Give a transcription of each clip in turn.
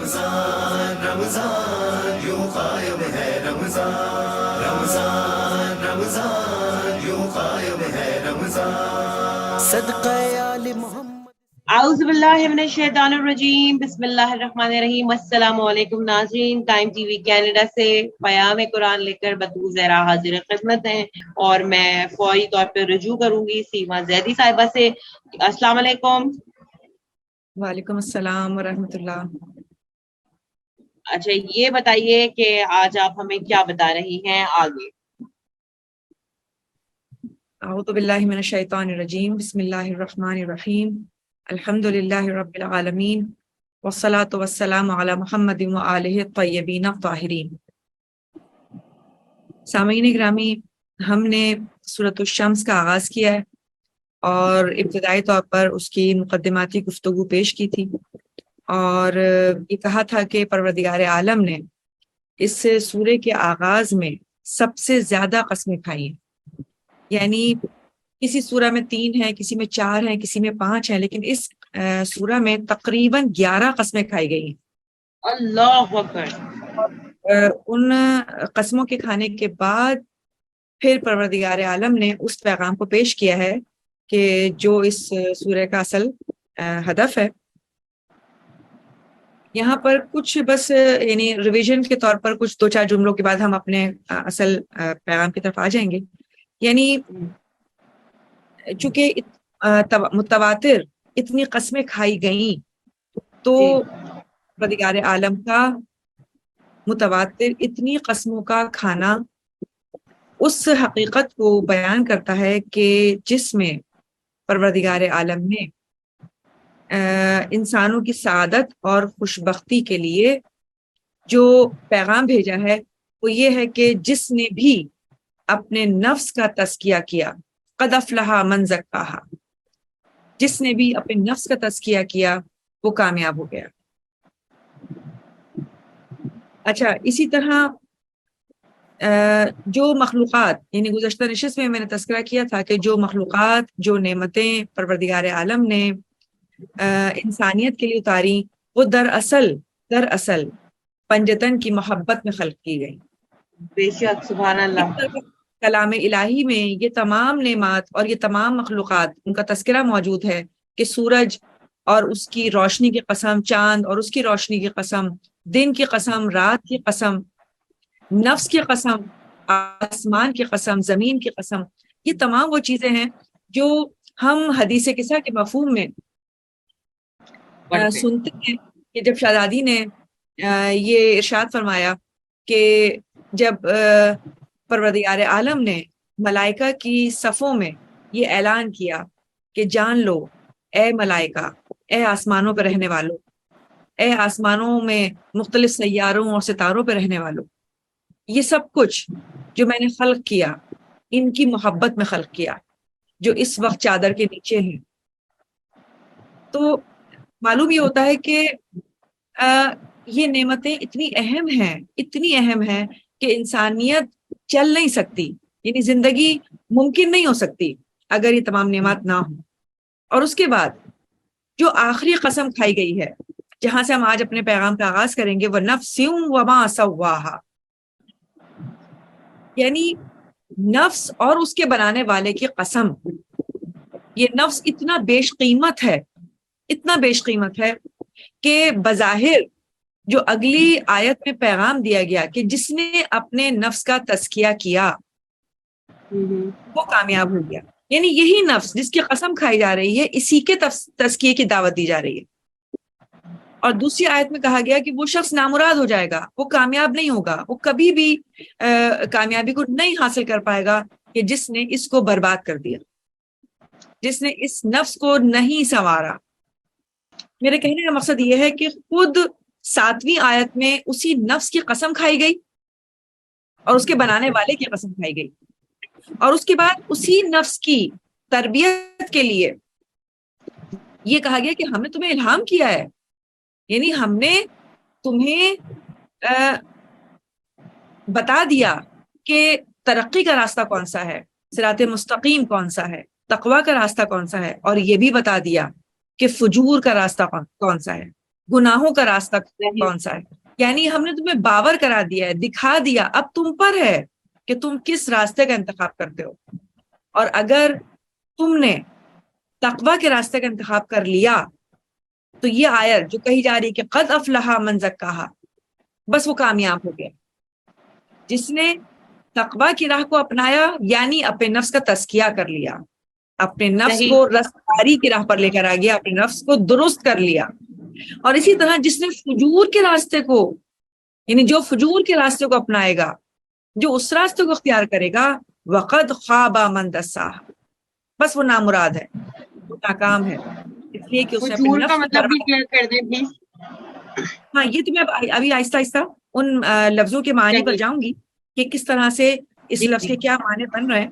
رمضان رمضان یوں قائم ہے رمضان رمضان رمضان یوں قائم ہے رمضان صدقہ آل محمد۔ اعوذ باللہ من الشیطان الرجیم، بسم اللہ الرحمن الرحیم۔ السلام علیکم ناظرین، ٹائم ٹی وی کینیڈا سے پیام قرآن لے کر بطور زہرا حاضر خدمت ہیں، اور میں فوری طور پہ رجوع کروں گی سیما زیدی صاحبہ سے۔ السلام علیکم۔ وعلیکم السلام ورحمۃ اللہ۔ اچھا، یہ بتائیے کہ آج آپ ہمیں کیا بتا رہی ہیں آگے؟ اعوذ باللہ من الشیطان الرجیم، بسم اللہ الرحمن الرحیم، الحمد للہ رب العالمین، والصلاة والسلام علی محمد وآلہ الطیبین الطاہرین۔ سامعین گرامی، ہم نے سورۃ الشمس کا آغاز کیا ہے اور ابتدائی طور پر اس کی مقدماتی گفتگو پیش کی تھی، اور یہ کہا تھا کہ پروردگار عالم نے اس سورے کے آغاز میں سب سے زیادہ قسمیں کھائی ہیں، یعنی کسی سورہ میں 3 ہیں، کسی میں 4 ہیں، کسی میں 5 ہیں، لیکن اس سورہ میں تقریباً 11 قسمیں کھائی گئی ہیں۔ اللہ اکبر۔ ان قسموں کے کھانے کے بعد پھر پروردگار عالم نے اس پیغام کو پیش کیا ہے کہ جو اس سورہ کا اصل ہدف ہے۔ یہاں پر کچھ بس یعنی ریویژن کے طور پر کچھ 2-4 جملوں کے بعد ہم اپنے اصل پیغام کی طرف آ جائیں گے۔ یعنی چونکہ متواتر اتنی قسمیں کھائی گئیں تو پروردگار عالم کا متواتر اتنی قسموں کا کھانا اس حقیقت کو بیان کرتا ہے کہ جس میں پروردگار عالم نے انسانوں کی سعادت اور خوشبختی کے لیے جو پیغام بھیجا ہے وہ یہ ہے کہ جس نے بھی اپنے نفس کا تزکیہ کیا، قد افلح من زکاہا، جس نے بھی اپنے نفس کا تزکیہ کیا وہ کامیاب ہو گیا۔ اچھا، اسی طرح جو مخلوقات، یعنی گزشتہ نشست میں نے تذکرہ کیا تھا کہ جو مخلوقات، جو نعمتیں پروردگار عالم نے انسانیت کے لیے اتاری، وہ دراصل پنجتن کی محبت میں خلق کی گئی۔ بے شک، سبحان اللہ۔ کلام الہی میں یہ تمام نعمات اور یہ تمام مخلوقات، ان کا تذکرہ موجود ہے کہ سورج اور اس کی روشنی کی قسم، چاند اور اس کی روشنی کی قسم، دن کی قسم، رات کی قسم، نفس کی قسم، آسمان کی قسم، زمین کی قسم، یہ تمام وہ چیزیں ہیں جو ہم حدیث قصہ کے مفہوم میں سنتے ہیں کہ جب شہزادی نے یہ ارشاد فرمایا کہ جب پروردگار عالم نے ملائکہ کی صفوں میں یہ اعلان کیا کہ جان لو اے ملائکہ، اے آسمانوں پہ رہنے والوں، اے آسمانوں میں مختلف سیاروں اور ستاروں پہ رہنے والوں، یہ سب کچھ جو میں نے خلق کیا ان کی محبت میں خلق کیا، جو اس وقت چادر کے نیچے ہیں۔ تو معلوم یہ ہوتا ہے کہ یہ نعمتیں اتنی اہم ہیں کہ انسانیت چل نہیں سکتی، یعنی زندگی ممکن نہیں ہو سکتی اگر یہ تمام نعمت نہ ہوں۔ اور اس کے بعد جو آخری قسم کھائی گئی ہے، جہاں سے ہم آج اپنے پیغام کا آغاز کریں گے، وہ نفس وما سواہا، یعنی نفس اور اس کے بنانے والے کی قسم۔ یہ نفس اتنا بیش قیمت ہے کہ بظاہر جو اگلی آیت میں پیغام دیا گیا کہ جس نے اپنے نفس کا تزکیہ کیا وہ کامیاب ہو گیا، یعنی یہی نفس جس کی قسم کھائی جا رہی ہے، اسی کے تزکیے کی دعوت دی جا رہی ہے۔ اور دوسری آیت میں کہا گیا کہ وہ شخص نامراد ہو جائے گا، وہ کامیاب نہیں ہوگا، وہ کبھی بھی کامیابی کو نہیں حاصل کر پائے گا کہ جس نے اس کو برباد کر دیا، جس نے اس نفس کو نہیں سنوارا۔ میرے کہنے کا مقصد یہ ہے کہ خود 7ویں آیت میں اسی نفس کی قسم کھائی گئی اور اس کے بنانے والے کی قسم کھائی گئی، اور اس کے بعد اسی نفس کی تربیت کے لیے یہ کہا گیا کہ ہم نے تمہیں الہام کیا ہے، یعنی ہم نے تمہیں بتا دیا کہ ترقی کا راستہ کون سا ہے، صراط مستقیم کون سا ہے، تقوی کا راستہ کون سا ہے، اور یہ بھی بتا دیا کہ فجور کا راستہ کون سا ہے، گناہوں کا راستہ کون سا ہے. یعنی ہم نے تمہیں باور کرا دیا ہے، دکھا دیا، اب تم پر ہے کہ تم کس راستے کا انتخاب کرتے ہو. اور اگر تم نے تقوی کے راستے کا انتخاب کر لیا تو یہ آیت جو کہی جا رہی ہے کہ قد افلح من زکاہا، بس وہ کامیاب ہو گیا. جس نے تقوی کی راہ کو اپنایا یعنی اپنے نفس کا تزکیہ کر لیا، اپنے نفس صحیح. کو رستگاری کی راہ پر لے کر آ گیا، اپنے نفس کو درست کر لیا. اور اسی طرح جس نے فجور کے راستے کو، یعنی جو فجور کے راستے کو اپنائے گا، جو اس راستے کو اختیار کرے گا، وقد خواب من دساہا، بس وہ نامراد ہے، وہ ناکام ہے، اس لیے کہ اس نے اپنے فجور کا نفس کو مطلب بھی برباد. کلیئر کر دیں پلیز. ہاں یہ تو میں ابھی آہستہ آہستہ ان لفظوں کے معنی پر جاؤں گی کہ کس طرح سے اس جی لفظ جی کے کیا معنی بن رہے ہیں.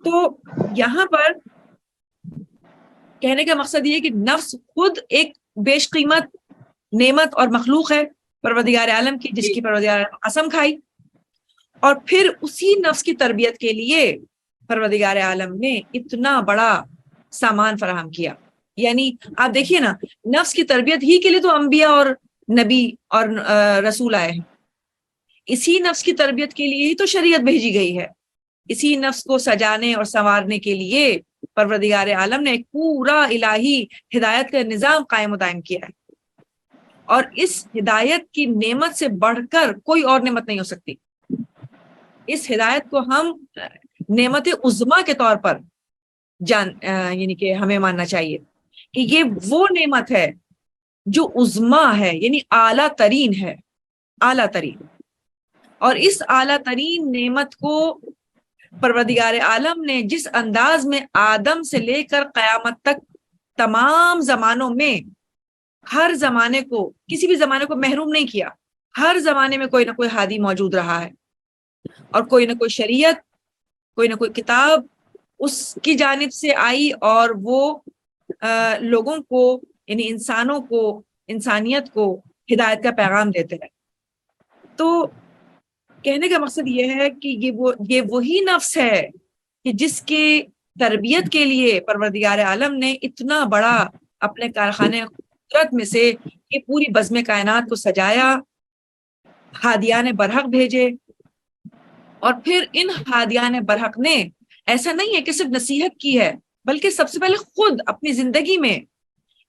تو یہاں پر کہنے کا مقصد یہ ہے کہ نفس خود ایک بیش قیمت نعمت اور مخلوق ہے پروردگار عالم کی، جس جی کی پروردگار عالم قسم کھائی، اور پھر اسی نفس کی تربیت کے لیے پروردگار عالم نے اتنا بڑا سامان فراہم کیا. یعنی آپ دیکھیے نا، نفس کی تربیت ہی کے لیے تو انبیاء اور نبی اور رسول آئے ہیں. اسی نفس کی تربیت کے لیے ہی تو شریعت بھیجی گئی ہے. اسی نفس کو سجانے اور سنوارنے کے لیے پروردگار عالم نے ایک پورا الہی ہدایت کا نظام قائم و دائم کیا ہے. اور اس ہدایت کی نعمت سے بڑھ کر کوئی اور نعمت نہیں ہو سکتی. اس ہدایت کو ہم نعمت عظما کے طور پر یعنی کہ ہمیں ماننا چاہیے کہ یہ وہ نعمت ہے جو عظما ہے، یعنی اعلیٰ ترین ہے، اعلیٰ ترین. اور اس اعلیٰ ترین نعمت کو پروردگار عالم نے جس انداز میں آدم سے لے کر قیامت تک تمام زمانوں میں ہر زمانے کو، کسی بھی زمانے کو محروم نہیں کیا. ہر زمانے میں کوئی نہ کوئی ہادی موجود رہا ہے، اور کوئی نہ کوئی شریعت، کوئی نہ کوئی کتاب اس کی جانب سے آئی، اور وہ لوگوں کو، یعنی انسانوں کو، انسانیت کو ہدایت کا پیغام دیتے ہیں. تو کہنے کا مقصد یہ ہے کہ یہ وہی نفس ہے کہ جس کے تربیت کے لیے پروردگار عالم نے اتنا بڑا اپنے کارخانے قدرت میں سے یہ پوری بزم کائنات کو سجایا، ہادیان برحق بھیجے. اور پھر ان ہادیان برحق نے ایسا نہیں ہے کہ صرف نصیحت کی ہے، بلکہ سب سے پہلے خود اپنی زندگی میں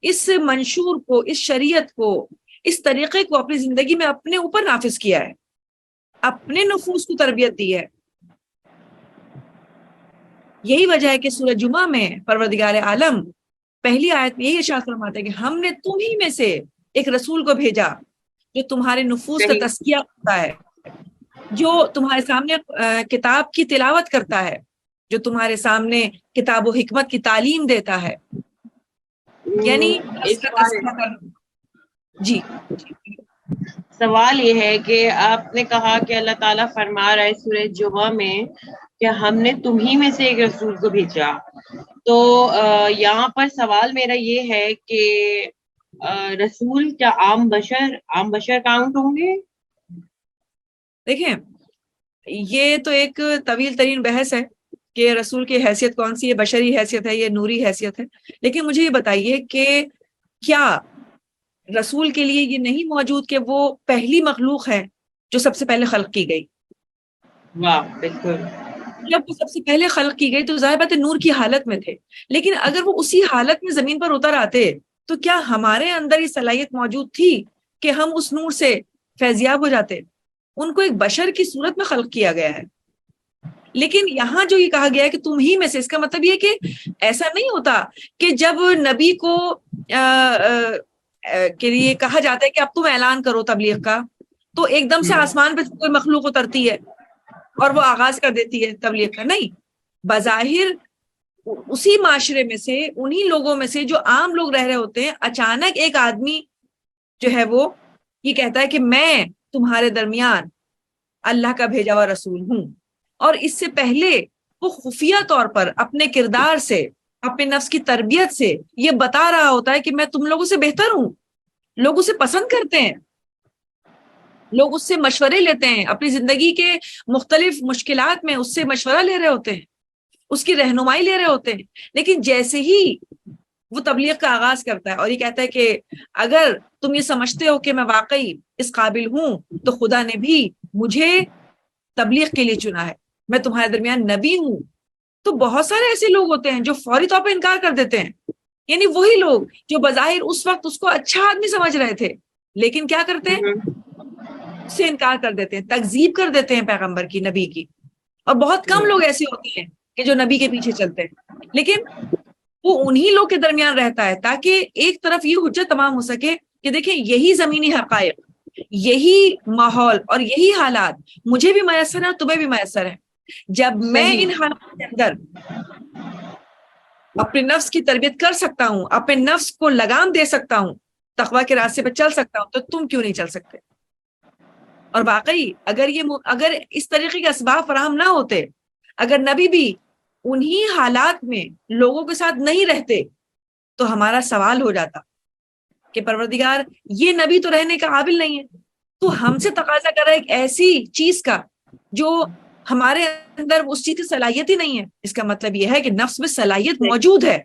اس منشور کو، اس شریعت کو، اس طریقے کو اپنی زندگی میں اپنے اوپر نافذ کیا ہے، اپنے نفوس کو تربیت دی ہے. یہی وجہ ہے کہ سورہ جمعہ میں پروردگار عالم پہلی آیت میں یہی ارشاد فرماتا ہے کہ ہم نے تم ہی میں سے ایک رسول کو بھیجا جو تمہارے نفوس کا صحیح. تزکیہ کرتا ہے، جو تمہارے سامنے کتاب کی تلاوت کرتا ہے، جو تمہارے سامنے کتاب و حکمت کی تعلیم دیتا ہے. یعنی نفس کا تزکیہ کرنا. جی سوال یہ ہے کہ آپ نے کہا کہ اللہ تعالیٰ فرما رہا ہے سورہ جمعہ میں کہ ہم نے تمہیں میں سے ایک رسول کو بھیجا. تو یہاں پر سوال میرا یہ ہے کہ رسول کیا عام بشر کاؤنٹ ہوں گے؟ دیکھیں، یہ تو ایک طویل ترین بحث ہے کہ رسول کی حیثیت کون سی ہے، بشری حیثیت ہے، یہ نوری حیثیت ہے. لیکن مجھے یہ بتائیے کہ کیا رسول کے لیے یہ نہیں موجود کہ وہ پہلی مخلوق ہے جو سب سے پہلے خلق کی گئی؟ واہ، بالکل. جب وہ سب سے پہلے خلق کی گئی تو ظاہر بات ہے نور کی حالت میں تھے، لیکن اگر وہ اسی حالت میں زمین پر اتر آتے تو کیا ہمارے اندر یہ صلاحیت موجود تھی کہ ہم اس نور سے فیضیاب ہو جاتے؟ ان کو ایک بشر کی صورت میں خلق کیا گیا ہے. لیکن یہاں جو یہ کہا گیا ہے کہ تم ہی میں سے، اس کا مطلب یہ کہ ایسا نہیں ہوتا کہ جب نبی کو کے لیے کہا جاتا ہے کہ اب تم اعلان کرو تبلیغ کا، تو ایک دم سے آسمان پہ کوئی مخلوق اترتی ہے اور وہ آغاز کر دیتی ہے تبلیغ کا. نہیں، بظاہر اسی معاشرے میں سے، انہی لوگوں میں سے جو عام لوگ رہ رہے ہوتے ہیں، اچانک ایک آدمی جو ہے وہ یہ کہتا ہے کہ میں تمہارے درمیان اللہ کا بھیجا ہوا رسول ہوں. اور اس سے پہلے وہ خفیہ طور پر اپنے کردار سے، اپنے نفس کی تربیت سے یہ بتا رہا ہوتا ہے کہ میں تم لوگوں سے بہتر ہوں. لوگ اسے پسند کرتے ہیں، لوگ اس سے مشورے لیتے ہیں، اپنی زندگی کے مختلف مشکلات میں اس سے مشورہ لے رہے ہوتے ہیں، اس کی رہنمائی لے رہے ہوتے ہیں. لیکن جیسے ہی وہ تبلیغ کا آغاز کرتا ہے اور یہ کہتا ہے کہ اگر تم یہ سمجھتے ہو کہ میں واقعی اس قابل ہوں تو خدا نے بھی مجھے تبلیغ کے لیے چنا ہے، میں تمہارے درمیان نبی ہوں. تو بہت سارے ایسے لوگ ہوتے ہیں جو فوری طور پہ انکار کر دیتے ہیں، یعنی وہی لوگ جو بظاہر اس وقت اس کو اچھا آدمی سمجھ رہے تھے لیکن کیا کرتے ہیں، اس سے انکار کر دیتے ہیں، تکذیب کر دیتے ہیں پیغمبر کی، نبی کی. اور بہت کم لوگ ایسے ہوتے ہیں کہ جو نبی کے پیچھے چلتے ہیں، لیکن وہ انہی لوگ کے درمیان رہتا ہے تاکہ ایک طرف یہ حجت تمام ہو سکے کہ دیکھیں یہی زمینی حقائق، یہی ماحول اور یہی حالات مجھے بھی میسر ہیں، تمہیں بھی میسر ہے. جب میں ان حالات کے اندر اپنے نفس کی تربیت کر سکتا ہوں، اپنے نفس کو لگام دے سکتا ہوں، تقویٰ کے راستے پہ چل سکتا ہوں، تو تم کیوں نہیں چل سکتے؟ اور واقعی اگر اس طریقے کے اسباب فراہم نہ ہوتے، اگر نبی بھی انہی حالات میں لوگوں کے ساتھ نہیں رہتے، تو ہمارا سوال ہو جاتا کہ پروردگار یہ نبی تو رہنے کا قابل نہیں ہے، تو ہم سے تقاضا کر رہا ہے ایک ایسی چیز کا جو ہمارے اندر اس چیز کی صلاحیت ہی نہیں ہے. اس کا مطلب یہ ہے کہ نفس میں صلاحیت موجود ہے.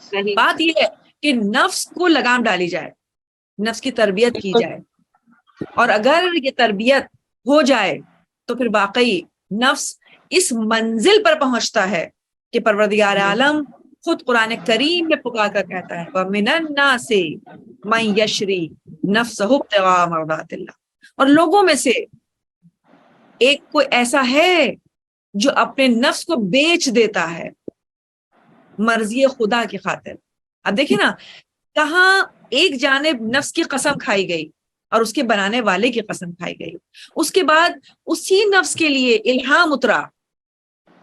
صحیح. بات یہ ہے کہ نفس کو لگام ڈالی جائے، نفس کی تربیت کی جائے، اور اگر یہ تربیت ہو جائے تو پھر واقعی نفس اس منزل پر پہنچتا ہے کہ پروردگار عالم خود قرآن کریم میں پکار کر کہتا ہے وَمِنَ النَّاسِ مَن يَشْرِي نَفْسَهُ ابْتِغَاءَ مَرْضَاتِ اللَّهِ، اور لوگوں میں سے ایک کوئی ایسا ہے جو اپنے نفس کو بیچ دیتا ہے مرضی خدا کی خاطر. اب دیکھیں نا کہاں ایک جانب نفس کی قسم کھائی گئی اور اس کے بنانے والے کی قسم کھائی گئی، اس کے بعد اسی نفس کے لیے الہام اترا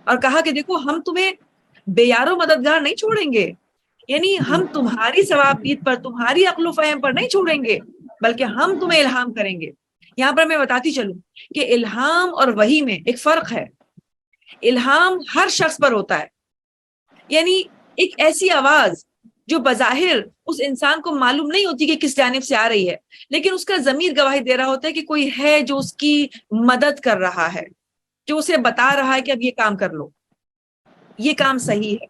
اور کہا کہ دیکھو ہم تمہیں بے یار و مددگار نہیں چھوڑیں گے، یعنی ہم تمہاری ثوابیت پر، تمہاری عقل و فہم پر نہیں چھوڑیں گے، بلکہ ہم تمہیں الہام کریں گے. یہاں پر میں بتاتی چلوں کہ الہام اور وحی میں ایک فرق ہے. الہام ہر شخص پر ہوتا ہے، یعنی ایک ایسی آواز جو بظاہر اس انسان کو معلوم نہیں ہوتی کہ کس جانب سے آ رہی ہے، لیکن اس کا ضمیر گواہی دے رہا ہوتا ہے کہ کوئی ہے جو اس کی مدد کر رہا ہے، جو اسے بتا رہا ہے کہ اب یہ کام کر لو، یہ کام صحیح ہے.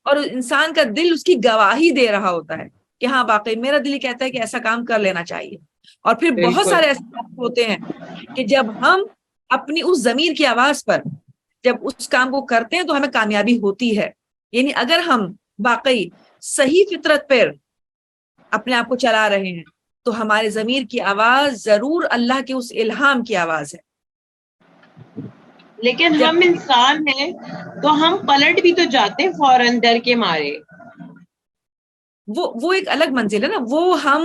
اور انسان کا دل اس کی گواہی دے رہا ہوتا ہے کہ ہاں واقعی میرا دل یہ کہتا ہے کہ ایسا کام کر لینا چاہیے. اور پھر بہت سارے ایسے کام ہوتے ہیں کہ جب ہم اپنی اس ضمیر کی آواز پر جب اس کام کو کرتے ہیں تو ہمیں کامیابی ہوتی ہے. یعنی اگر ہم واقعی صحیح فطرت پر اپنے آپ کو چلا رہے ہیں تو ہمارے ضمیر کی آواز ضرور اللہ کے اس الہام کی آواز ہے. لیکن ہم انسان ہیں تو ہم پلٹ بھی تو جاتے ہیں فوراً ڈر کے مارے. وہ ایک الگ منزل ہے نا. وہ ہم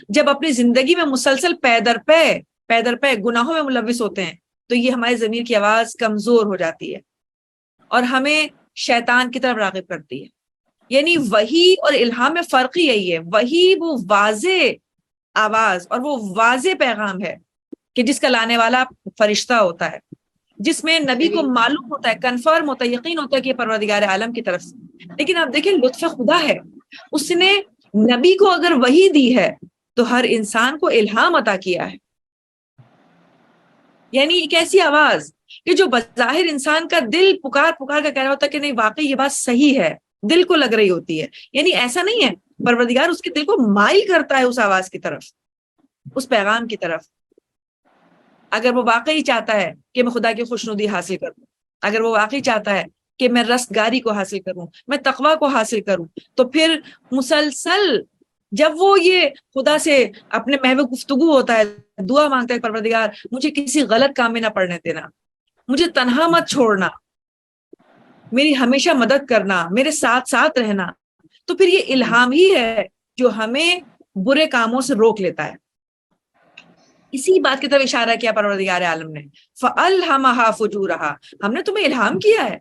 جب اپنی زندگی میں مسلسل پے در پے گناہوں میں ملوث ہوتے ہیں تو یہ ہمارے ضمیر کی آواز کمزور ہو جاتی ہے اور ہمیں شیطان کی طرف راغب کرتی ہے. یعنی وحی اور الہام میں فرق ہی یہی ہے. وحی وہ واضح آواز اور وہ واضح پیغام ہے کہ جس کا لانے والا فرشتہ ہوتا ہے، جس میں نبی کو معلوم ہوتا ہے، کنفرم ہوتا ہے، یقین ہوتا ہے کہ یہ پروردگار عالم کی طرف سے. لیکن آپ دیکھیں لطف خدا ہے، اس نے نبی کو اگر وحی دی ہے تو ہر انسان کو الہام عطا کیا ہے. یعنی ایک ایسی آواز کہ جو بظاہر انسان کا دل پکار کر کہہ رہا ہوتا ہے کہ نہیں واقعی یہ بات صحیح ہے، دل کو لگ رہی ہوتی ہے. یعنی ایسا نہیں ہے، پروردگار اس کے دل کو مائل کرتا ہے اس آواز کی طرف، اس پیغام کی طرف. اگر وہ واقعی چاہتا ہے کہ میں خدا کی خوشنودی حاصل کروں، اگر وہ واقعی چاہتا ہے کہ میں رستگاری کو حاصل کروں، میں تقویٰ کو حاصل کروں، تو پھر مسلسل جب وہ یہ خدا سے اپنے محو گفتگو ہوتا ہے، دعا مانگتا ہے پروردگار مجھے کسی غلط کام میں نہ پڑنے دینا، مجھے تنہا مت چھوڑنا، میری ہمیشہ مدد کرنا، میرے ساتھ ساتھ رہنا، تو پھر یہ الہام ہی ہے جو ہمیں برے کاموں سے روک لیتا ہے. اسی بات کی طرف اشارہ کیا پروردگار عالم نے، فَأَلْهَمَهَا فُجُورَهَا، ہم نے تمہیں الہام کیا ہے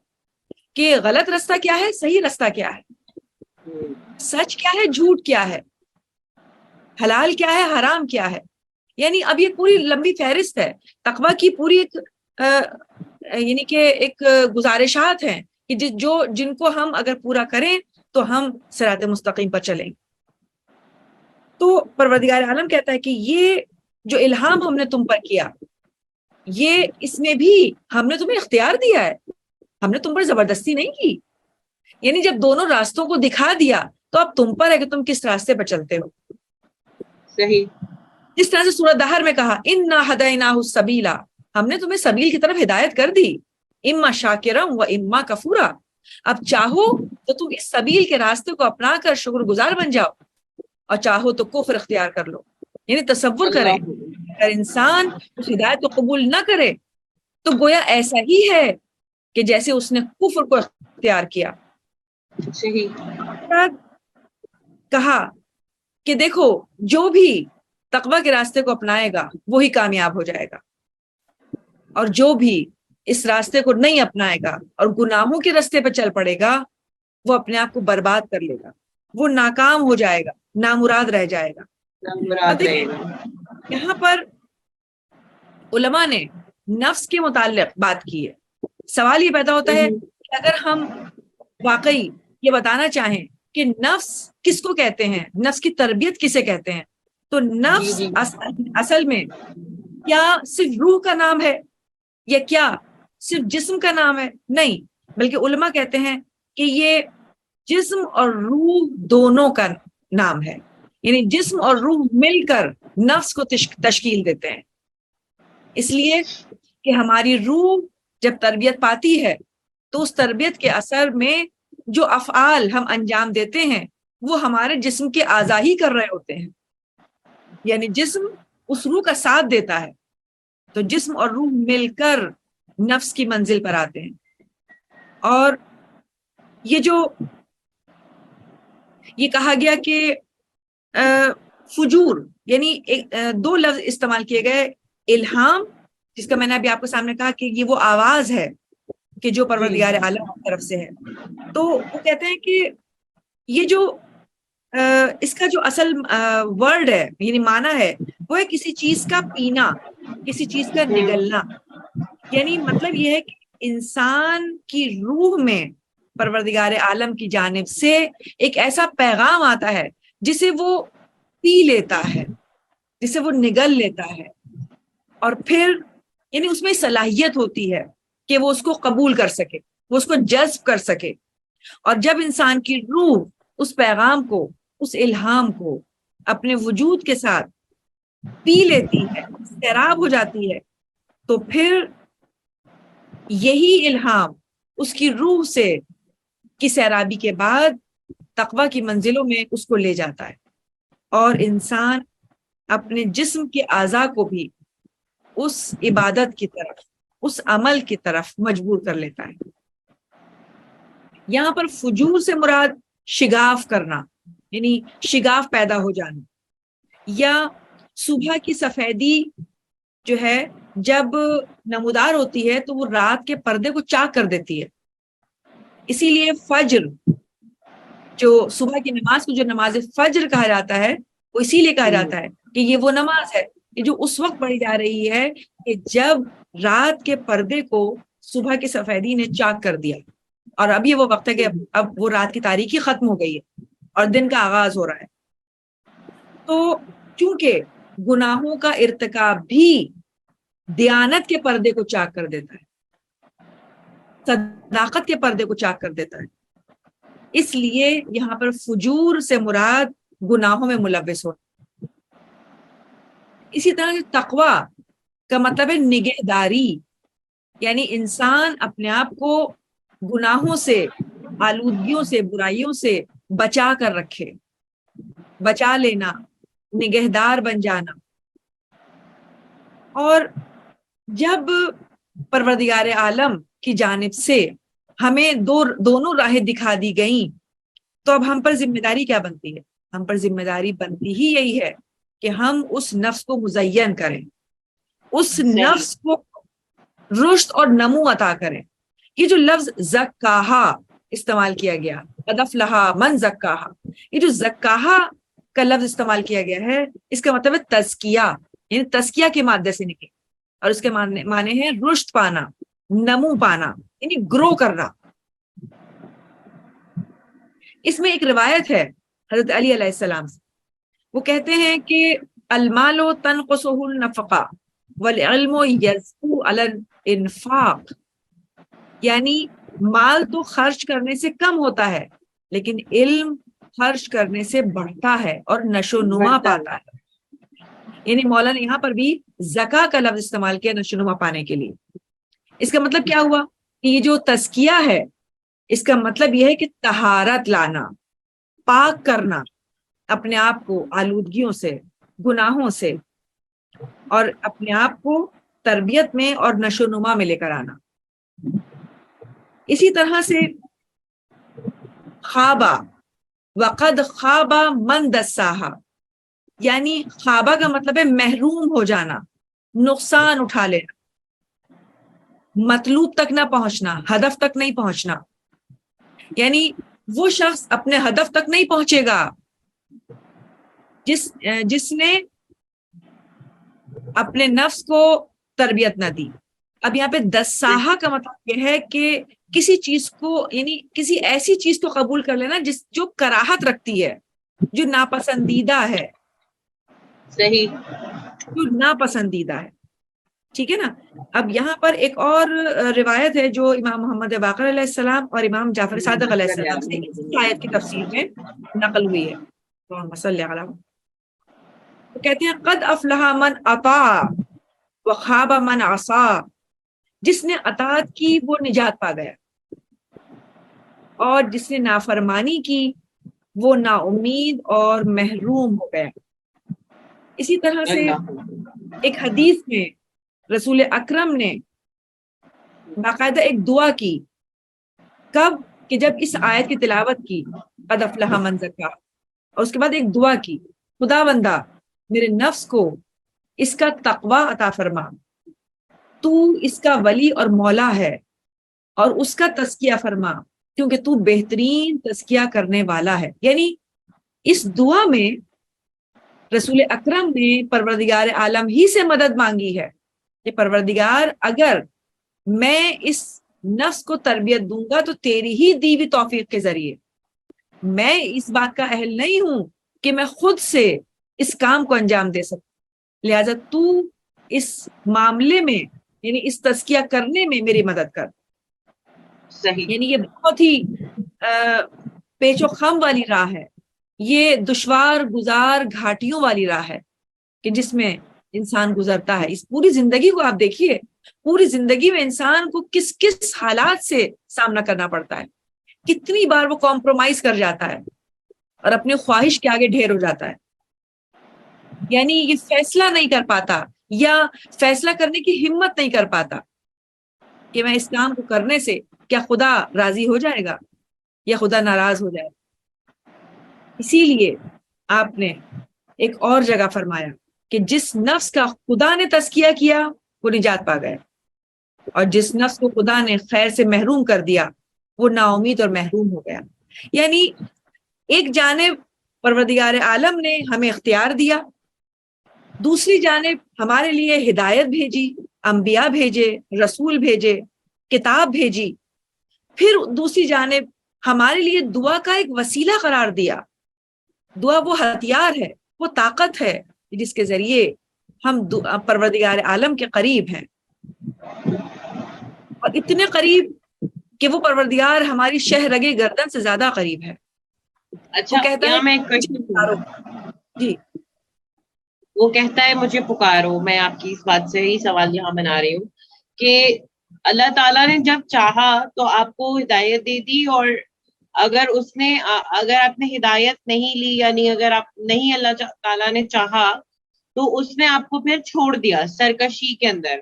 کہ غلط رستہ کیا ہے، صحیح رستہ کیا ہے، سچ کیا ہے، جھوٹ کیا ہے، حلال کیا ہے، حرام کیا ہے. یعنی اب یہ پوری لمبی فہرست ہے تقویٰ کی، پوری یعنی کہ ایک گزارشات ہیں کہ جن کو ہم اگر پورا کریں تو ہم صراط مستقیم پر چلیں. تو پروردگار عالم کہتا ہے کہ یہ جو الہام ہم نے تم پر کیا، یہ اس میں بھی ہم نے تمہیں اختیار دیا ہے، ہم نے تم پر زبردستی نہیں کی. یعنی جب دونوں راستوں کو دکھا دیا تو اب تم پر ہے کہ تم کس راستے پر چلتے ہو. صحیح. جس طرح سے سورہ دہر میں کہا انا ہدیناہ السبیلا، ہم نے تمہیں سبیل کی طرف ہدایت کر دی، اما شاکرا و اما کفورا، اب چاہو تو تم اس سبیل کے راستے کو اپنا کر شکر گزار بن جاؤ، اور چاہو تو کفر اختیار کر لو. یعنی تصور کریں اگر انسان اس ہدایت کو قبول نہ کرے تو گویا ایسا ہی ہے کہ جیسے اس نے کفر کو اختیار کیا. صحیح. کہا کہ دیکھو جو بھی تقوی کے راستے کو اپنائے گا وہی کامیاب ہو جائے گا، اور جو بھی اس راستے کو نہیں اپنائے گا اور گناہوں کے راستے پہ چل پڑے گا وہ اپنے آپ کو برباد کر لے گا، وہ ناکام ہو جائے گا، نامراد رہ جائے گا. مراد رہے گا. یہاں پر علماء نے نفس کے متعلق بات کی ہے. سوال یہ پیدا ہوتا ہے کہ اگر ہم واقعی یہ بتانا چاہیں کہ نفس کس کو کہتے ہیں، نفس کی تربیت کسے کہتے ہیں، تو نفس اصل میں کیا صرف روح کا نام ہے یا کیا صرف جسم کا نام ہے؟ نہیں، بلکہ علماء کہتے ہیں کہ یہ جسم اور روح دونوں کا نام ہے. یعنی جسم اور روح مل کر نفس کو تشکیل دیتے ہیں. اس لیے کہ ہماری روح جب تربیت پاتی ہے تو اس تربیت کے اثر میں جو افعال ہم انجام دیتے ہیں وہ ہمارے جسم کے اعضاء ہی کر رہے ہوتے ہیں. یعنی جسم اس روح کا ساتھ دیتا ہے، تو جسم اور روح مل کر نفس کی منزل پر آتے ہیں. اور یہ کہا گیا کہ فجور یعنی دو لفظ استعمال کیے گئے، الہام جس کا میں نے ابھی آپ کے سامنے کہا کہ یہ وہ آواز ہے کہ جو پروردگار عالم کی طرف سے ہے. تو وہ کہتے ہیں کہ یہ جو اس کا جو اصل ورڈ ہے یعنی معنی ہے وہ ہے کسی چیز کا پینا، کسی چیز کا نگلنا. یعنی مطلب یہ ہے کہ انسان کی روح میں پروردگار عالم کی جانب سے ایک ایسا پیغام آتا ہے جسے وہ پی لیتا ہے، جسے وہ نگل لیتا ہے، اور پھر یعنی اس میں صلاحیت ہوتی ہے کہ وہ اس کو قبول کر سکے، وہ اس کو جذب کر سکے. اور جب انسان کی روح اس پیغام کو، اس الہام کو اپنے وجود کے ساتھ پی لیتی ہے، سیراب ہو جاتی ہے، تو پھر یہی الہام اس کی روح سے کی سیرابی کے بعد تقوی کی منزلوں میں اس کو لے جاتا ہے، اور انسان اپنے جسم کے اعضاء کو بھی اس عبادت کی طرف، اس عمل کی طرف مجبور کر لیتا ہے. یہاں پر فجور سے مراد شگاف کرنا، یعنی شگاف پیدا ہو جانا، یا صبح کی سفیدی جو ہے جب نمودار ہوتی ہے تو وہ رات کے پردے کو چاک کر دیتی ہے. اسی لیے فجر، جو صبح کی نماز کو جو نماز فجر کہا جاتا ہے، وہ اسی لیے کہا جاتا ہے کہ یہ وہ نماز ہے کہ جو اس وقت پڑھی جا رہی ہے کہ جب رات کے پردے کو صبح کی سفیدی نے چاک کر دیا، اور اب یہ وہ وقت ہے کہ اب وہ رات کی تاریکی ختم ہو گئی ہے اور دن کا آغاز ہو رہا ہے. تو چونکہ گناہوں کا ارتکاب بھی دیانت کے پردے کو چاک کر دیتا ہے، صداقت کے پردے کو چاک کر دیتا ہے، اس لیے یہاں پر فجور سے مراد گناہوں میں ملوث ہونا. اسی طرح تقوی کا مطلب ہے نگہداری، یعنی انسان اپنے آپ کو گناہوں سے، آلودگیوں سے، برائیوں سے بچا کر رکھے، بچا لینا، نگہدار بن جانا. اور جب پروردگار عالم کی جانب سے ہمیں دونوں راہیں دکھا دی گئیں تو اب ہم پر ذمہ داری کیا بنتی ہے؟ ہم پر ذمہ داری بنتی ہی یہی ہے کہ ہم اس نفس کو مزین کریں، اس نفس کو رشد اور نمو عطا کریں. یہ جو لفظ زکاہا استعمال کیا گیا، قد افلح من زکاہا، یہ جو زکاہا کا لفظ استعمال کیا گیا ہے اس کا مطلب ہے تزکیہ، یعنی تزکیہ کے مادے سے نکلے، اور اس کے معنی ہے رشد پانا، نمو پانا، یعنی گرو کرنا. اس میں ایک روایت ہے حضرت علی علیہ السلام سے، وہ کہتے ہیں کہ المال تنقصه النفقہ والعلم یزکو علی الانفاق، یعنی مال تو خرچ کرنے سے کم ہوتا ہے لیکن علم خرچ کرنے سے بڑھتا ہے اور نشو و نما بڑھتا ہے۔ پاتا ہے. یعنی مولا نے یہاں پر بھی زکا کا لفظ استعمال کیا نشو و نما پانے کے لیے. اس کا مطلب کیا ہوا کہ یہ جو تزکیہ ہے اس کا مطلب یہ ہے کہ طہارت لانا، پاک کرنا اپنے آپ کو آلودگیوں سے، گناہوں سے، اور اپنے آپ کو تربیت میں اور نشو و نما میں لے کر آنا. اسی طرح سے خوابہ، وقد خوابہ من دساہا، یعنی خوابہ کا مطلب ہے محروم ہو جانا، نقصان اٹھا لینا، مطلوب تک نہ پہنچنا، ہدف تک نہیں پہنچنا. یعنی وہ شخص اپنے ہدف تک نہیں پہنچے گا جس نے اپنے نفس کو تربیت نہ دی. اب یہاں پہ دساہا کا مطلب یہ ہے کہ کسی چیز کو، یعنی کسی ایسی چیز کو قبول کر لینا جو کراہت رکھتی ہے، جو ناپسندیدہ ہے، صحیح. جو ناپسندیدہ ہے. ٹھیک ہے نا. اب یہاں پر ایک اور روایت ہے جو امام محمد باقر علیہ السلام اور امام جعفر صادق علیہ السلام سے اس آیت کی تفسیر میں نقل ہوئی ہے. اللہم صلی علی محمد. وہ کہتے ہیں قد افلح من اطاع وخاب من عصا، جس نے اطاعت کی وہ نجات پا گیا، اور جس نے نافرمانی کی وہ نا امید اور محروم ہو گیا. اسی طرح سے ایک حدیث میں رسول اکرم نے باقاعدہ ایک دعا کی. کب؟ کہ جب اس آیت کی تلاوت کی قد افلح من زکا، اور اس کے بعد ایک دعا کی، خدا بندہ میرے نفس کو اس کا تقوی عطا فرما، تو اس کا ولی اور مولا ہے، اور اس کا تزکیہ فرما کیونکہ تو بہترین تزکیہ کرنے والا ہے. یعنی اس دعا میں رسول اکرم نے پروردگار عالم ہی سے مدد مانگی ہے کہ پروردگار اگر میں اس نفس کو تربیت دوں گا تو تیری ہی دی ہوئی توفیق کے ذریعے، میں اس بات کا اہل نہیں ہوں کہ میں خود سے اس کام کو انجام دے سکوں، لہذا تو اس معاملے میں، یعنی اس تزکیہ کرنے میں میری مدد کر. صحیح. یعنی یہ بہت ہی پیچ و خم والی راہ ہے، یہ دشوار گزار گھاٹیوں والی راہ ہے کہ جس میں انسان گزرتا ہے. اس پوری زندگی کو آپ دیکھیے، پوری زندگی میں انسان کو کس کس حالات سے سامنا کرنا پڑتا ہے، کتنی بار وہ کمپرومائز کر جاتا ہے اور اپنی خواہش کے آگے ڈھیر ہو جاتا ہے. یعنی یہ فیصلہ نہیں کر پاتا یا فیصلہ کرنے کی ہمت نہیں کر پاتا کہ میں اس کام کو کرنے سے کیا خدا راضی ہو جائے گا یا خدا ناراض ہو جائے گا. اسی لیے آپ نے ایک اور جگہ فرمایا کہ جس نفس کا خدا نے تزکیہ کیا وہ نجات پا گیا، اور جس نفس کو خدا نے خیر سے محروم کر دیا وہ نا امید اور محروم ہو گیا. یعنی ایک جانب پروردگار عالم نے ہمیں اختیار دیا، دوسری جانب ہمارے لیے ہدایت بھیجی، انبیاء بھیجے، رسول بھیجے، کتاب بھیجی، پھر دوسری جانب ہمارے لیے دعا کا ایک وسیلہ قرار دیا. دعا وہ ہتھیار ہے، وہ طاقت ہے جس کے ذریعے ہم پروردگار عالم کے قریب ہیں، اور اتنے قریب کہ وہ پروردگار ہماری شہ رگے گردن سے زیادہ قریب ہے. اچھا، وہ کہتا یہاں ہے میں ایک کوشچن پکارو. جی وہ کہتا ہے مجھے پکارو. میں آپ کی اس بات سے ہی سوال یہاں بنا رہی ہوں کہ اللہ تعالیٰ نے جب چاہا تو آپ کو ہدایت دے دی، اور اگر آپ نے ہدایت نہیں لی، یعنی اگر آپ نہیں، اللہ تعالیٰ نے چاہا تو اس نے آپ کو پھر چھوڑ دیا سرکشی کے اندر.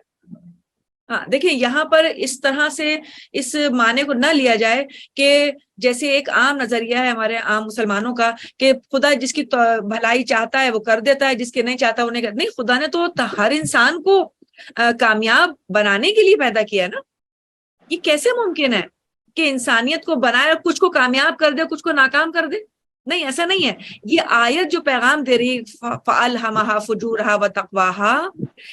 ہاں دیکھیں، یہاں پر اس طرح سے اس معنی کو نہ لیا جائے کہ جیسے ایک عام نظریہ ہے ہمارے عام مسلمانوں کا کہ خدا جس کی بھلائی چاہتا ہے وہ کر دیتا ہے، جس کی نہیں چاہتا وہ نہیں کرتا. نہیں، خدا نے تو ہر انسان کو کامیاب بنانے کے لیے پیدا کیا نا. یہ کیسے ممکن ہے کہ انسانیت کو بنائے اور کچھ کو کامیاب کر دے کچھ کو ناکام کر دے؟ نہیں، ایسا نہیں ہے. یہ آیت جو پیغام دے رہی فَأَلْهَمَهَا فُجُورَهَا وَتَقْوَاهَا،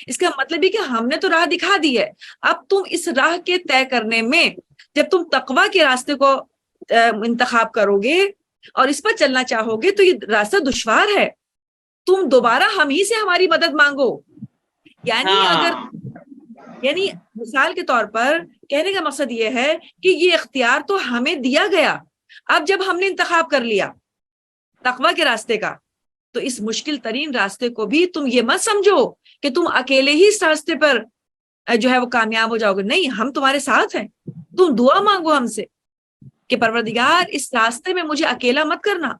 اس کا مطلب ہے کہ ہم نے تو راہ دکھا دی ہے، اب تم اس راہ کے طے کرنے میں جب تم تقوی کے راستے کو انتخاب کرو گے اور اس پر چلنا چاہو گے تو یہ راستہ دشوار ہے. تم دوبارہ ہم ہی سے ہماری مدد مانگو. یعنی مثال کے طور پر کہنے کا مقصد یہ ہے کہ یہ اختیار تو ہمیں دیا گیا، اب جب ہم نے انتخاب کر لیا تقوی کے راستے کا، تو اس مشکل ترین راستے کو بھی تم یہ مت سمجھو کہ تم اکیلے ہی اس راستے پر جو ہے وہ کامیاب ہو جاؤ گے. نہیں، ہم تمہارے ساتھ ہیں. تم دعا مانگو ہم سے کہ پروردگار اس راستے میں مجھے اکیلا مت کرنا،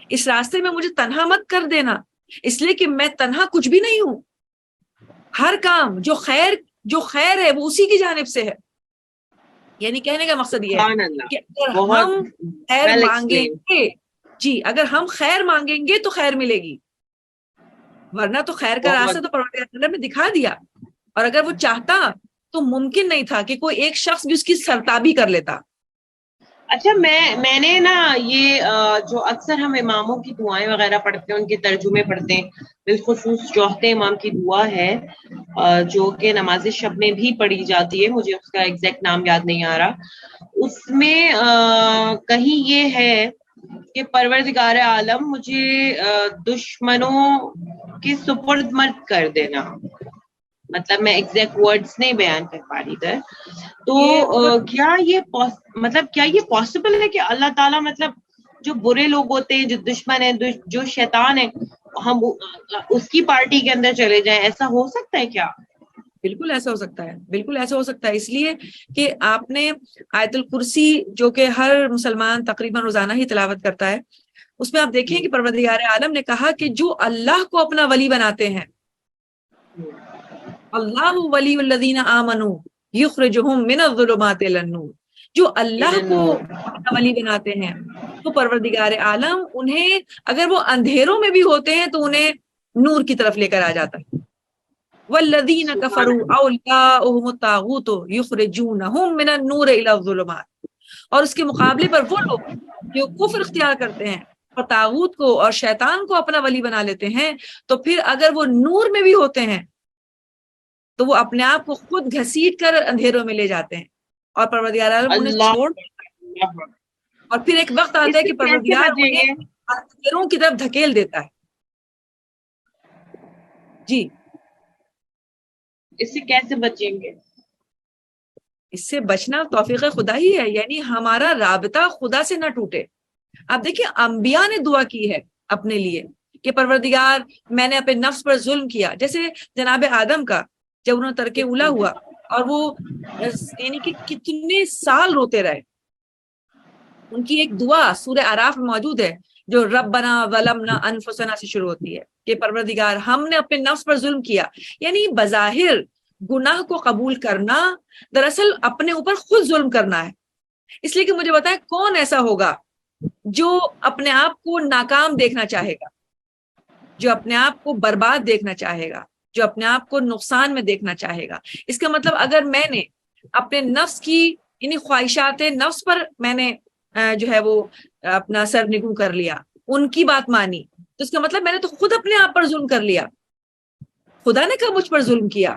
اس راستے میں مجھے تنہا مت کر دینا، اس لیے کہ میں تنہا کچھ بھی نہیں ہوں. ہر کام جو خیر ہے وہ اسی کی جانب سے ہے. یعنی کہنے کا مقصد یہ سبحان ہے اللہ. کہ اگر بہت ہم خیر well مانگیں explained. گے، جی اگر ہم خیر مانگیں گے تو خیر ملے گی، ورنہ تو خیر کا بہت راستہ تو پروردگار تعالیٰ نے دکھا دیا. اور اگر وہ چاہتا تو ممکن نہیں تھا کہ کوئی ایک شخص بھی اس کی سرتابی کر لیتا. اچھا، میں نے نا یہ جو اکثر ہم اماموں کی دعائیں وغیرہ پڑھتے ہیں، ان کے ترجمے پڑھتے ہیں، بالخصوص چوتھے امام کی دعا ہے جو کہ نماز شب میں بھی پڑھی جاتی ہے، مجھے اس کا ایگزیکٹ نام یاد نہیں آ رہا. اس میں کہیں یہ ہے کہ پروردگار عالم مجھے دشمنوں کے سپرد مت کر دینا. مطلب میں ایگزیکٹ ورڈز نہیں بیان کر پا رہی تھا. تو کیا یہ پاسبل ہے کہ اللہ تعالیٰ مطلب جو برے لوگ ہوتے ہیں، جو دشمن ہیں، جو شیطان ہیں، ہم اس کی پارٹی کے اندر چلے جائیں؟ ایسا ہو سکتا ہے کیا؟ بالکل ایسا ہو سکتا ہے، بالکل ایسا ہو سکتا ہے. اس لیے کہ آپ نے آیت الکرسی جو کہ ہر مسلمان تقریباً روزانہ ہی تلاوت کرتا ہے، اس میں آپ دیکھیں کہ پروردگار عالم نے کہا کہ جو اللہ کو اپنا ولی بناتے ہیں، اللہ ولی الذین آمنوا یخرجہم من الظلمات الی النور، جو اللہ کو اپنا ولی بناتے ہیں تو پروردگار عالم انہیں اگر وہ اندھیروں میں بھی ہوتے ہیں تو انہیں نور کی طرف لے کر آ جاتا ہے. والذین کفروا اولیاؤہم الطاغوت یخرجونہم من النور الی الظلمات. اور اس کے مقابلے پر وہ لوگ جو کفر اختیار کرتے ہیں اور طاغوت کو اور شیطان کو اپنا ولی بنا لیتے ہیں، تو پھر اگر وہ نور میں بھی ہوتے ہیں تو وہ اپنے آپ کو خود گھسیٹ کر اندھیروں میں لے جاتے ہیں اور پروردگار عالم انہیں اللہ چھوڑ. اور پھر ایک وقت آتا ہے کہ پروردگار انہیں اندھیروں کی طرف دھکیل دیتا ہے. جی، اس سے کیسے بچیں گے؟ اس سے بچنا توفیق خدا ہی ہے، یعنی ہمارا رابطہ خدا سے نہ ٹوٹے. آپ دیکھیے انبیاء نے دعا کی ہے اپنے لیے کہ پروردگار میں نے اپنے نفس پر ظلم کیا، جیسے جناب آدم کا جب انہوں نے ترک اولا ہوا اور وہ یعنی کہ کتنے سال روتے رہے. ان کی ایک دعا سورہ اعراف میں موجود ہے جو ربنا ظلمنا انفسنا سے شروع ہوتی ہے کہ پروردگار ہم نے اپنے نفس پر ظلم کیا. یعنی بظاہر گناہ کو قبول کرنا دراصل اپنے اوپر خود ظلم کرنا ہے. اس لیے کہ مجھے بتائیں کون ایسا ہوگا جو اپنے آپ کو ناکام دیکھنا چاہے گا، جو اپنے آپ کو برباد دیکھنا چاہے گا، جو اپنے آپ کو نقصان میں دیکھنا چاہے گا. اس کا مطلب اگر میں نے اپنے نفس کی یعنی خواہشات نفس پر میں نے جو ہے وہ اپنا سر نگوں کر لیا، ان کی بات مانی، تو اس کا مطلب میں نے تو خود اپنے آپ پر ظلم کر لیا. خدا نے کب مجھ پر ظلم کیا؟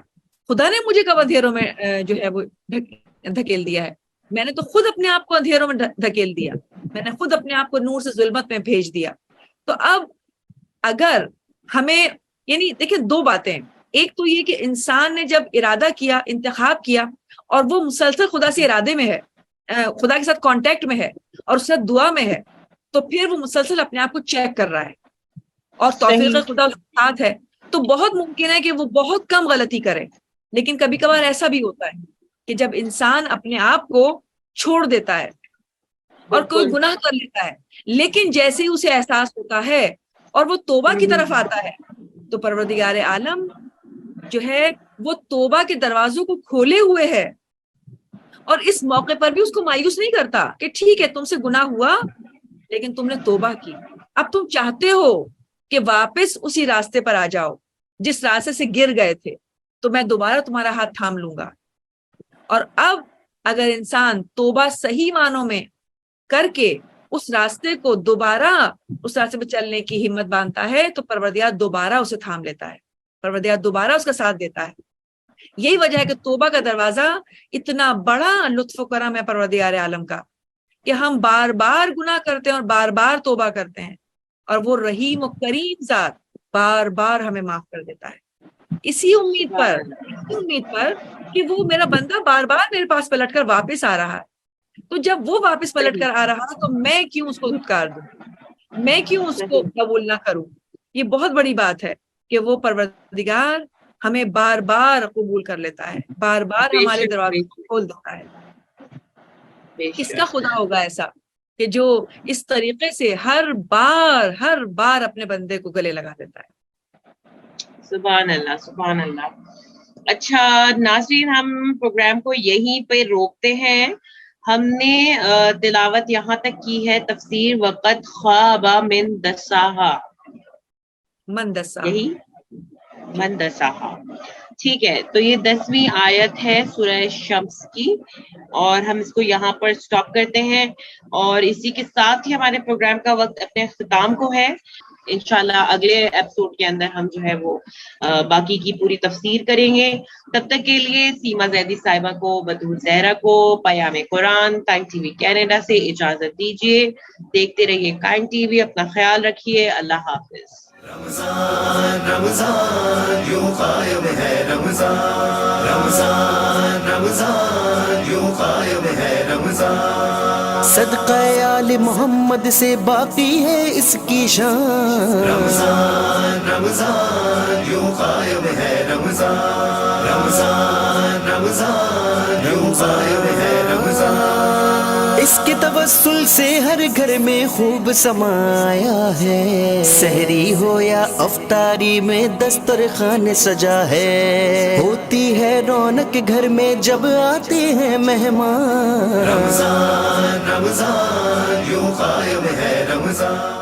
خدا نے مجھے کب اندھیروں میں جو ہے وہ دھکیل دیا ہے؟ میں نے تو خود اپنے آپ کو اندھیروں میں دھکیل دیا، میں نے خود اپنے آپ کو نور سے ظلمت میں بھیج دیا. تو اب اگر ہمیں یعنی دیکھیں دو باتیں، ایک تو یہ کہ انسان نے جب ارادہ کیا، انتخاب کیا اور وہ مسلسل خدا سے ارادے میں ہے، خدا کے ساتھ کانٹیکٹ میں ہے اور اس کے ساتھ دعا میں ہے، تو پھر وہ مسلسل اپنے آپ کو چیک کر رہا ہے اور توفیق خدا اس کے ساتھ ہے، تو بہت ممکن ہے کہ وہ بہت کم غلطی کرے. لیکن کبھی کبھار ایسا بھی ہوتا ہے کہ جب انسان اپنے آپ کو چھوڑ دیتا ہے اور کوئی گناہ کر لیتا ہے، لیکن جیسے ہی اسے احساس ہوتا ہے اور وہ توبہ کی طرف آتا ہے تو پروردگار عالم جو ہے وہ توبہ کے دروازوں کو کھولے ہوئے ہے اور اس موقع پر بھی اس کو مایوس نہیں کرتا کہ ٹھیک ہے تم سے گناہ ہوا لیکن تم نے توبہ کی، اب تم چاہتے ہو کہ واپس اسی راستے پر آ جاؤ جس راستے سے گر گئے تھے، تو میں دوبارہ تمہارا ہاتھ تھام لوں گا. اور اب اگر انسان توبہ صحیح معنوں میں کر کے اس راستے کو دوبارہ اس راستے پہ چلنے کی ہمت باندھتا ہے تو پروردگار دوبارہ اسے تھام لیتا ہے، پروردگار دوبارہ اس کا ساتھ دیتا ہے. یہی وجہ ہے کہ توبہ کا دروازہ اتنا بڑا لطف و کرم ہے پروردگار عالم کا کہ ہم بار بار گناہ کرتے ہیں اور بار بار توبہ کرتے ہیں اور وہ رحیم و کریم ذات بار بار ہمیں معاف کر دیتا ہے، اسی امید پر کہ وہ میرا بندہ بار بار میرے پاس پلٹ کر واپس آ رہا ہے. تو جب وہ واپس پلٹ کر آ رہا تو میں کیوں اس کو دھتکار دوں؟ میں کیوں اس کو قبول نہ کروں؟ یہ بہت بڑی بات ہے کہ وہ پروردگار ہمیں بار بار قبول کر لیتا ہے، بار بار ہمارے دروازے کھول دیتا ہے۔ کس کا خدا ہوگا ایسا کہ جو اس طریقے سے ہر بار اپنے بندے کو گلے لگا دیتا ہے؟ سبحان اللہ، سبحان اللہ۔ اچھا ناظرین، ہم پروگرام کو یہیں پہ روکتے ہیں۔ ہم نے تلاوت یہاں تک کی ہے، تفسیر وقت خواب من دساہا، مندسا، یہی من دساہا، ٹھیک ہے۔ تو یہ 10ویں آیت ہے سورہ شمس کی، اور ہم اس کو یہاں پر سٹاپ کرتے ہیں، اور اسی کے ساتھ ہی ہمارے پروگرام کا وقت اپنے اختتام کو ہے۔ انشاءاللہ اگلے ایپیسوڈ کے اندر ہم جو ہے وہ باقی کی پوری تفسیر کریں گے۔ تب تک کے لیے سیما زیدی صاحبہ کو، بطور زہرا کو، پیام قرآن ٹائم ٹی وی کینیڈا سے اجازت دیجیے۔ دیکھتے رہیے ٹائم ٹی وی، اپنا خیال رکھیے، اللہ حافظ۔ رمضان رمضان یوں قائم ہے رمضان، رمضان رمضان یوں قائم ہے رمضان، صدقہ آل محمد سے باقی ہے اس کی شان، رمضان رمضان یوں قائم ہے رمضان، رمضان رمضان یوں قائم ہے رمضان، اس کے توسل سے ہر گھر میں خوب سمایا ہے، سحری ہو یا افطاری میں دسترخوان سجا ہے، ہوتی ہے رونق گھر میں جب آتے ہیں مہمان، رمضان رمضان یوں قائم ہے رمضان۔